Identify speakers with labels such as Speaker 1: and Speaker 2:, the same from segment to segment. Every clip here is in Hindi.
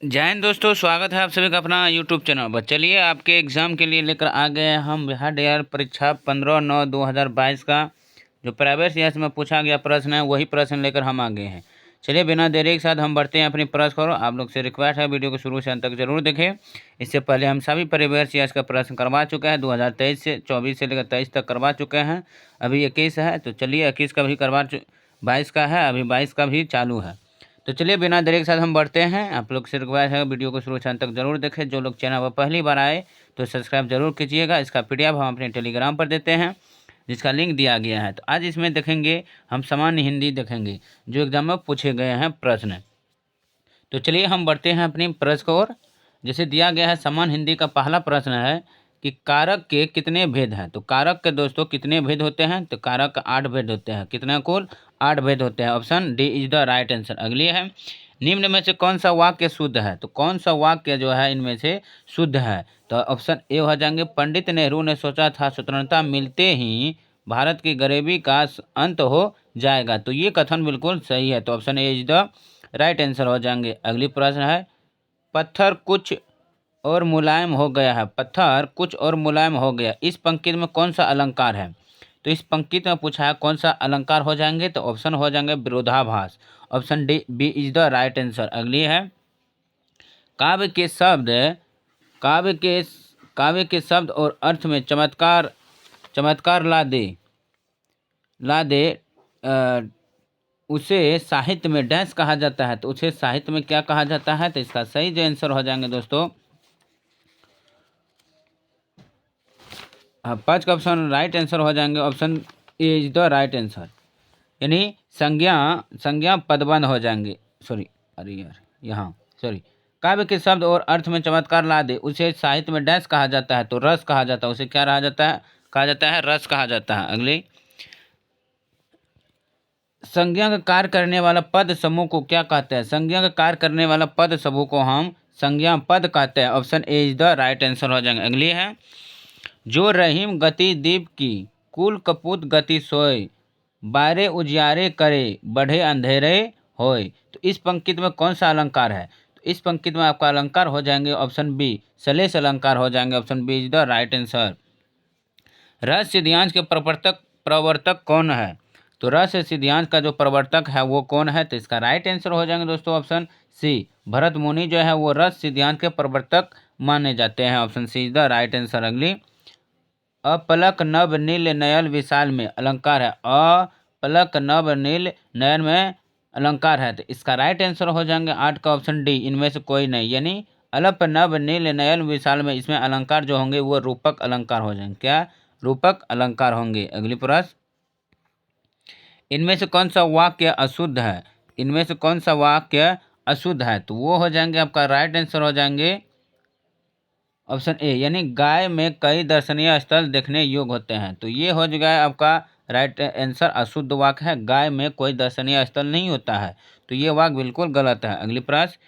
Speaker 1: जय हिंद दोस्तों, स्वागत है आप सभी का अपना यूट्यूब चैनल पर। चलिए आपके एग्ज़ाम के लिए लेकर आ गए हैं हम बिहार डीआर परीक्षा 15/9/2022 का जो प्राइवेट सीएस में पूछा गया प्रश्न है, वही प्रश्न लेकर हम आ गए हैं। चलिए बिना देरी के साथ हम बढ़ते हैं अपनी प्रश्न को। आप लोग से रिक्वेस्ट है वीडियो को शुरू से अंत तक जरूर देखें। इससे पहले हम सभी प्राइवेट सीएस का प्रश्न करवा चुके हैं, 2023 से 24 से लेकर 23 तक करवा चुके हैं। अभी 21 है, तो चलिए 21 का भी 22 का है, अभी 22 का भी चालू है। तो चलिए बिना देरी के साथ हम बढ़ते हैं। आप लोग से रिक्वेस्ट है वीडियो को शुरू से अंत तक जरूर देखें। जो लोग चैनल पर पहली बार आए तो सब्सक्राइब जरूर कीजिएगा। इसका पीडीएफ हम अपने टेलीग्राम पर देते हैं, जिसका लिंक दिया गया है। तो आज इसमें देखेंगे हम सामान्य हिंदी देखेंगे जो एग्जाम में पूछे गए हैं प्रश्न। तो चलिए हम बढ़ते हैं अपनी प्रश्न की ओर। जैसे दिया गया है, सामान्य हिंदी का पहला प्रश्न है कि कारक के कितने भेद हैं। तो कारक के दोस्तों कितने भेद होते हैं? तो कारक का 8 भेद होते हैं। कितने? कुल 8 भेद होते हैं। Option D is the right answer. अगली है, निम्न में से कौन सा वाक्य शुद्ध है? तो कौन सा वाक्य जो है इनमें से शुद्ध है? तो ऑप्शन ए हो जाएंगे, पंडित नेहरू ने सोचा था स्वतंत्रता मिलते ही भारत की गरीबी का अंत हो जाएगा। तो ये कथन बिल्कुल सही है। तो option A is the right answer हो जाएंगे। अगली प्रश्न है, पत्थर कुछ और मुलायम हो गया है। पत्थर कुछ और मुलायम हो गया, इस पंक्ति में कौन सा अलंकार है? तो इस पंक्ति में पूछा है कौन सा अलंकार हो जाएंगे? तो ऑप्शन हो जाएंगे विरोधाभास। Option D B is the right answer. अगली है, काव्य के शब्द काव्य के काव्य के शब्द और अर्थ में चमत्कार चमत्कार ला दे उसे साहित्य में डैश कहा जाता है। तो उसे साहित्य में क्या कहा जाता है? तो इसका सही जो आंसर हो जाएंगे दोस्तों, 5 का ऑप्शन राइट आंसर हो जाएंगे। Option A is the right answer, यानी संज्ञा संज्ञा पदबंध हो जाएंगे। सॉरी, अरे यार, यहाँ सॉरी। काव्य के शब्द और अर्थ में चमत्कार ला दे उसे साहित्य में डैश कहा जाता है। तो रस कहा जाता है। उसे क्या कहा जाता है? रस कहा जाता है। अगली, संज्ञा का कार्य करने वाला पद समूह को क्या कहते हैं? संज्ञा का कार्य करने वाला पद समूह को हम संज्ञा पद कहते हैं। Option A is the right answer हो जाएंगे। अगली है, जो रहीम गति दीप की कुल कपूत गति सोए, बारे उजियारे करे बढ़े अंधेरे होए। तो इस पंक्ति में कौन सा अलंकार है? तो इस पंक्ति में आपका अलंकार हो जाएंगे ऑप्शन बी, सलेश अलंकार हो जाएंगे। Option B is the right answer. रस सिद्धांत के प्रवर्तक कौन है? तो रस सिद्धांत का जो प्रवर्तक है वो कौन है? तो इसका राइट आंसर हो जाएंगे दोस्तों ऑप्शन सी, भरत मुनि जो है वो रस सिद्धांत के प्रवर्तक माने जाते हैं। Option C is the right answer. अगली, अपलक नभ नील नयल विशाल में अलंकार है। अपलक नभ नील नयन में अलंकार है। तो इसका राइट आंसर हो जाएंगे 8 का ऑप्शन डी, इनमें से कोई नहीं, यानी अलप नभ नील नयन विशाल में इसमें अलंकार जो होंगे वो रूपक अलंकार हो जाएंगे। क्या? रूपक अलंकार होंगे। अगली प्रश्न, इनमें से कौन सा वाक्य अशुद्ध है? इनमें से कौन सा वाक्य अशुद्ध है? तो वो हो जाएंगे, आपका राइट आंसर हो जाएंगे ऑप्शन ए, यानी गाय में कई दर्शनीय स्थल देखने योग्य होते हैं। तो ये हो जाएगा आपका राइट आंसर, अशुद्ध वाक्य है, गाय में कोई दर्शनीय स्थल नहीं होता है। तो ये वाक्य बिल्कुल गलत है। अगली प्रश्न,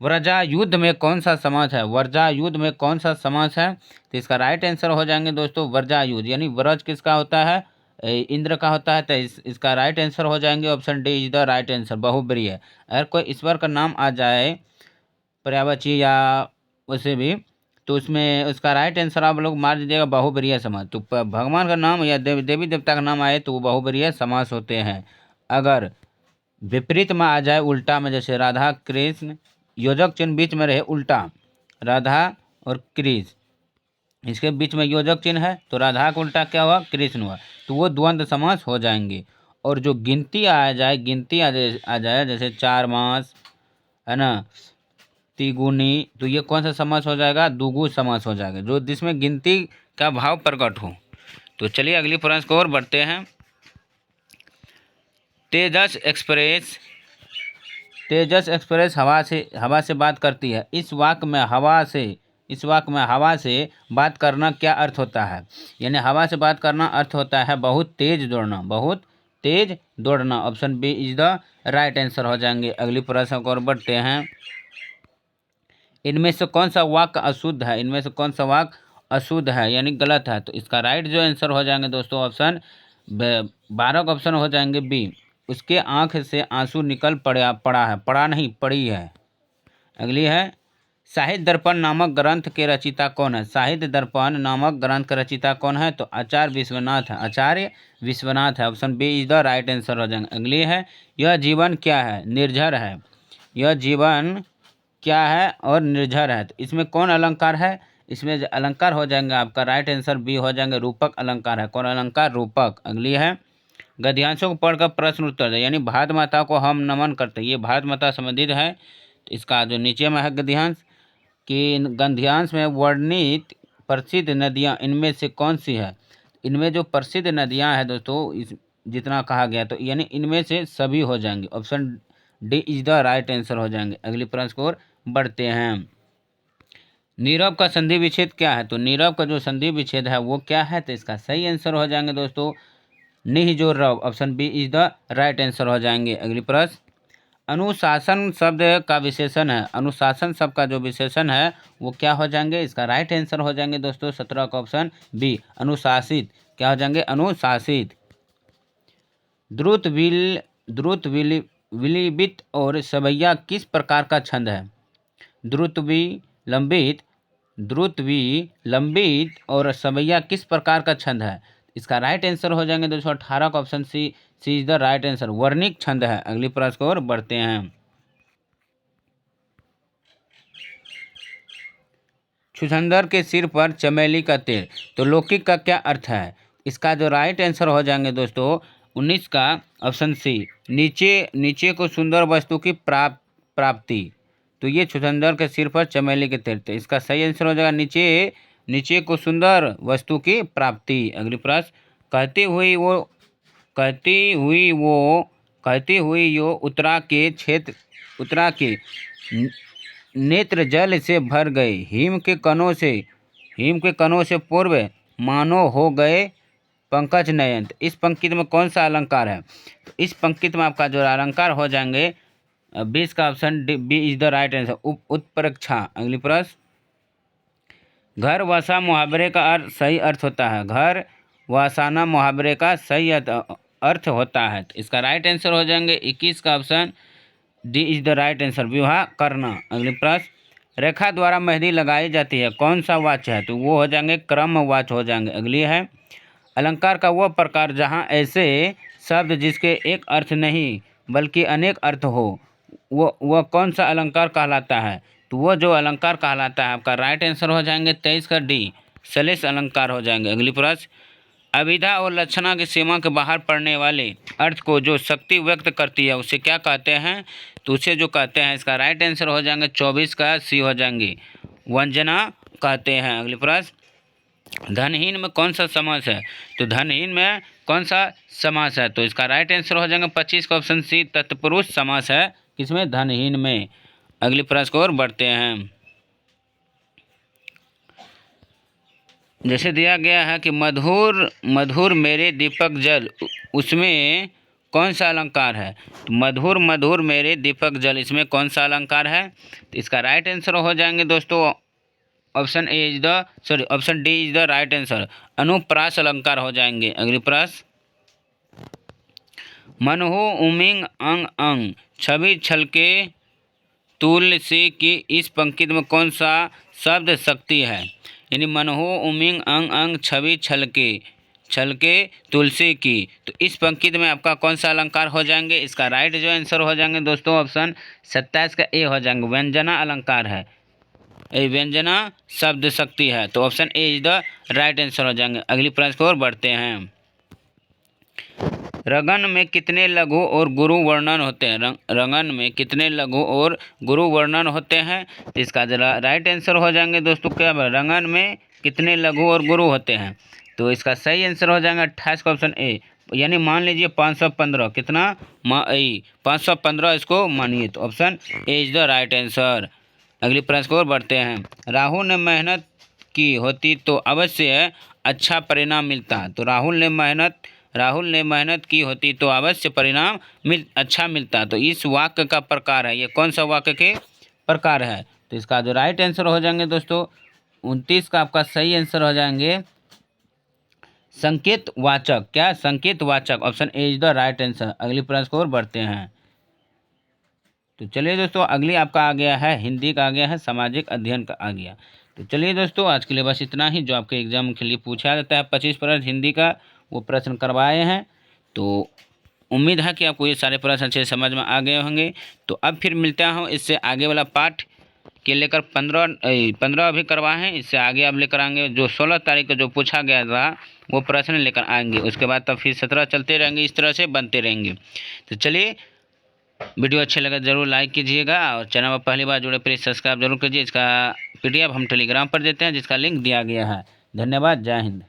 Speaker 1: व्रजा युद्ध में कौन सा समास है? व्रजा युद्ध में कौन सा समास है? तो इसका राइट आंसर हो जाएंगे दोस्तों व्रजा युद्ध, यानी व्रज किसका होता है? इंद्र का होता है। तो इसका राइट आंसर हो जाएंगे option D is the right answer, बहुब्रीहि है। अगर कोई ईश्वर का नाम आ जाए पर्यायवाची या वैसे भी, तो उसमें उसका राइट आंसर आप लोग मार दीजिएगा बहुब्रीहि समास। तो भगवान का नाम या देवी देवता का नाम आए तो वो बहुब्रीहि समास होते हैं। अगर विपरीत में आ जाए, उल्टा में, जैसे राधा कृष्ण, योजक चिन्ह बीच में रहे उल्टा, राधा और कृष्ण, इसके बीच में योजक चिन्ह है, तो राधा का उल्टा क्या हुआ? कृष्ण हुआ। तो वो द्वंद्व समास हो जाएंगे। और जो गिनती आ जाए, आ जाए जैसे 4 मास है ना, तिगुनी, तो ये कौन सा समास हो जाएगा? दुगु समास हो जाएगा, जो जिसमें गिनती का भाव प्रकट हो। तो चलिए अगली प्रश्न को और बढ़ते हैं। तेजस एक्सप्रेस हवा से बात करती है। इस वाक्य में हवा से बात करना क्या अर्थ होता है? यानी हवा से बात करना अर्थ होता है बहुत तेज दौड़ना। Option B is the right answer हो जाएंगे। अगली प्रश्न को और बढ़ते हैं। इनमें से कौन सा वाक्य अशुद्ध है? इनमें से कौन सा वाक्य अशुद्ध है, यानी गलत है? तो इसका राइट जो आंसर हो जाएंगे दोस्तों ऑप्शन 12 का ऑप्शन हो जाएंगे बी, उसके आंख से आंसू निकल पड़ा है, पड़ी है। अगली है, साहित्य दर्पण नामक ग्रंथ के रचयिता कौन है? साहित्य दर्पण नामक ग्रंथ का रचयिता कौन है? तो आचार्य विश्वनाथ है, आचार्य विश्वनाथ है। Option B is the right answer हो जाएंगे। अगली है, यह जीवन क्या है? निर्झर है। यह जीवन क्या है और निर्झर है? तो इसमें कौन अलंकार है? इसमें जो अलंकार हो जाएंगे आपका राइट आंसर बी हो जाएंगे, रूपक अलंकार है। कौन अलंकार? रूपक। अगली है, गद्यांशों को पढ़कर प्रश्न उत्तर दे, यानी भारत माता को हम नमन करते हैं, ये भारत माता संबंधित है। तो इसका जो नीचे में है गद्यांश, कि गद्यांश में वर्णित प्रसिद्ध नदियाँ इनमें से कौन सी है? इनमें जो प्रसिद्ध नदियाँ हैं दोस्तों, इस जितना कहा गया तो यानी इनमें से सभी हो जाएंगे। Option D is the right answer हो जाएंगे। अगली प्रश्न को और बढ़ते हैं। नीरव का संधि विच्छेद क्या है? तो नीरव का जो संधि विच्छेद है वो क्या है? तो इसका सही आंसर हो जाएंगे दोस्तों निहिजोरव। Option B is the right answer हो जाएंगे। अगली प्रश्न, अनुशासन शब्द का विशेषण है। अनुशासन शब्द का जो विशेषण है वो क्या हो जाएंगे? इसका राइट आंसर हो जाएंगे दोस्तों 17 का ऑप्शन बी, अनुशासित। क्या हो जाएंगे? अनुशासित। विलिबित और सवैया किस प्रकार का छंद है? लंबित लंबित और सवैया किस प्रकार का छंद है? इसका राइट आंसर हो जाएंगे दोस्तों 18 का option C is the right answer, वर्णिक छंद है। अगली प्रश्न को और बढ़ते हैं। छुछंदर के सिर पर चमेली का तेल, तो लौकिक का क्या अर्थ है? इसका जो राइट आंसर हो जाएंगे दोस्तों 19 का ऑप्शन सी, नीचे को सुंदर वस्तु की प्राप्ति। तो ये छुछंदर के सिर पर चमेली के तेल, तो इसका सही आंसर हो जाएगा नीचे को सुंदर वस्तु की प्राप्ति। अगली प्रश्न, कहती हुई वो उत्तरा के नेत्र जल से भर गए, हिम के कणों से पूर्व मानो हो गए पंकज नयन। इस पंक्ति में कौन सा अलंकार है? तो इस पंक्ति में आपका जो अलंकार हो जाएंगे 20 का option B is the right answer, उत्प्रेक्षा। अगली प्रश्न, घर वसा मुहावरे का सही अर्थ होता है। घर वसाना मुहावरे का सही अर्थ होता है। तो इसका राइट आंसर हो जाएंगे 21 का option D is the right answer, विवाह करना। अगले प्रश्न, रेखा द्वारा मेहंदी लगाई जाती है, कौन सा वाच्य है? तो वो हो जाएंगे क्रम वाच्य हो जाएंगे। अगली है, अलंकार का वह प्रकार जहाँ ऐसे शब्द जिसके एक अर्थ नहीं बल्कि अनेक अर्थ हो, वह कौन सा अलंकार कहलाता है? तो वो जो अलंकार कहलाता है आपका राइट आंसर हो जाएंगे 23 का डी, सलेश अलंकार हो जाएंगे। अगली प्रश्न, अभिधा और लक्षणा की सीमा के बाहर पड़ने वाले अर्थ को जो शक्ति व्यक्त करती है उसे क्या कहते हैं? तो उसे जो कहते हैं, इसका राइट आंसर हो जाएंगे 24 का सी हो जाएंगे, वंजना कहते हैं। अगली प्रश्न, धनहीन में कौन सा समास है? तो धनहीन में कौन सा समास है? तो इसका राइट आंसर हो जाएंगे 25 का ऑप्शन सी, तत्पुरुष समास है किसमें? धनहीन में। अगली प्रश्न को और बढ़ते हैं। जैसे दिया गया है कि मधुर मधुर मेरे दीपक जल, उसमें कौन सा अलंकार है? तो मधुर मेरे दीपक जल, इसमें कौन सा अलंकार है? तो इसका राइट आंसर हो जाएंगे दोस्तों option D is the right answer, अनुप्रास अलंकार हो जाएंगे। अगली प्रश्न, मनहु उमिंग अंग अंग छवि छलके तुलसी की, इस पंक्ति में कौन सा शब्द शक्ति है? यानी मनहु उमिंग अंग अंग छवि छलके तुलसी की, तो इस पंक्ति में आपका कौन सा अलंकार हो जाएंगे? इसका राइट जो आंसर हो जाएंगे दोस्तों ऑप्शन 27 का ए हो जाएंगे, व्यंजना अलंकार है, व्यंजना शब्द शक्ति है। तो option A is the right answer हो जाएंगे। अगली प्रश्न की ओर बढ़ते हैं। रगन में कितने लघु और गुरु वर्णन होते हैं? रगन में कितने लघु और गुरु वर्णन होते हैं? तो इसका जरा राइट आंसर हो जाएंगे दोस्तों क्या? रगन में कितने लघु और गुरु होते हैं? तो इसका सही आंसर हो जाएगा 28 का ऑप्शन ए, यानी मान लीजिए 515, कितना 515 इसको मानिए, तो option A is the right answer. अगली प्रश्न को बढ़ते हैं। राहुल ने मेहनत की होती तो अवश्य अच्छा परिणाम मिलता, तो राहुल ने मेहनत की होती तो अवश्य परिणाम अच्छा मिलता। तो इस वाक्य का प्रकार है, ये कौन सा वाक्य के प्रकार है? तो इसका जो राइट आंसर हो जाएंगे दोस्तों 29 का आपका सही आंसर हो जाएंगे संकेत वाचक। क्या? संकेत वाचक, option A is the right answer. अगली प्रश्न को और बढ़ते हैं। तो चलिए दोस्तों, अगली आपका आ गया है हिंदी का, आ गया है सामाजिक अध्ययन का आ गया। तो चलिए दोस्तों, आज के लिए बस इतना ही। जो आपके एग्जाम के लिए पूछा जाता है 25 प्रश्न हिंदी का, वो प्रश्न करवाए हैं। तो उम्मीद है कि आपको ये सारे प्रश्न अच्छे समझ में आ गए होंगे। तो अब फिर मिलता हूँ इससे आगे वाला पार्ट के लेकर 15 अभी करवाए हैं, इससे आगे अब लेकर आएंगे जो 16 तारीख को जो पूछा गया था वो प्रश्न लेकर आएंगे। उसके बाद तब फिर 17 चलते रहेंगे, इस तरह से बनते रहेंगे। तो चलिए, वीडियो अच्छे लगे ज़रूर लाइक कीजिएगा, और चैनल पर पहली बार जुड़े प्लीज़ सब्सक्राइब जरूर कीजिए। इसका PDF हम टेलीग्राम पर देते हैं, जिसका लिंक दिया गया है। धन्यवाद, जय हिंद।